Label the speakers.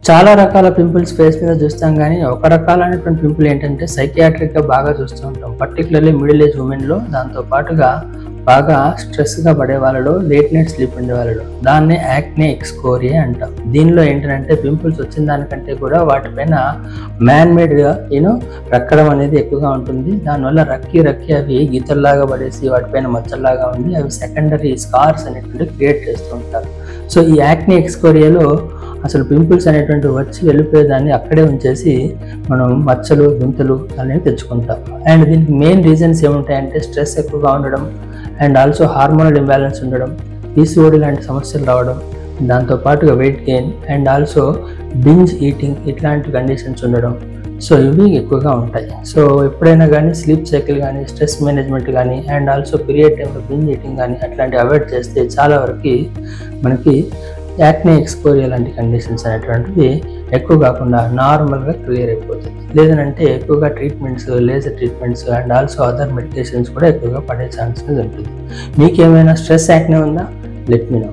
Speaker 1: చాలా రకాల pimples face మీద చూస్తాం కానీ ఒక రకాలైనటువంటి పింపుల్ ఏంటంటే సైకియాట్రిక్గా బాగా చూస్తూ ఉంటాం. పర్టికులర్లీ మిడిల్ ఏజ్ ఉమెన్లో, దాంతో పాటుగా బాగా స్ట్రెస్గా పడే వాళ్ళలో, లేట్ నైట్ స్లీప్ ఉండే వాళ్ళలో, దాన్నే యాక్నే ఎక్స్కోరియా అంటాం. దీనిలో ఏంటంటే పింపుల్స్ వచ్చిన దానికంటే కూడా వాటిపైన మ్యాన్ మేడ్గా రక్కడం అనేది ఎక్కువగా ఉంటుంది. దానివల్ల రక్కి అవి గీతల్లాగా పడేసి వాటిపైన మచ్చల్లాగా ఉండి అవి సెకండరీ స్కార్స్ అనేటువంటి క్రియేట్ చేస్తూ ఉంటారు. సో ఈ యాక్నే ఎక్స్కోరియాలో అసలు పింపుల్స్ అనేటువంటి వచ్చి వెళ్ళిపోయేదాన్ని అక్కడే ఉంచేసి మనం మచ్చలు గుంతలు అనేవి తెచ్చుకుంటాం. అండ్ దీనికి మెయిన్ రీజన్స్ ఏముంటాయంటే స్ట్రెస్ ఎక్కువగా ఉండడం, అండ్ ఆల్సో హార్మోనల్ ఇంబ్యాలెన్స్ ఉండడం, పీసీఓడి లాంటి సమస్యలు రావడం, దాంతోపాటుగా weight gain and also binge eating ఇట్లాంటి కండిషన్స్ ఉండడం. సో ఇవి ఎక్కువగా ఉంటాయి. సో ఎప్పుడైనా కానీ స్లీప్ సైకిల్ కానీ, స్ట్రెస్ మేనేజ్మెంట్ కానీ, అండ్ ఆల్సో పీరియడ్ టైంలో బింజ్ ఈటింగ్ కానీ అట్లాంటివి అవాయిడ్ చేస్తే చాలా వరకు మనకి యాక్నే ఎక్స్కోరియా లాంటి కండిషన్స్ అనేటువంటివి ఎక్కువ కాకుండా నార్మల్గా క్లియర్ అయిపోతుంది. లేదనంటే ఎక్కువగా treatments, laser treatments and also other medications కూడా ఎక్కువగా పడే ఛాన్సెస్ ఉంటుంది. మీకేమైనా స్ట్రెస్ యాక్నే ఉందా? Let me no.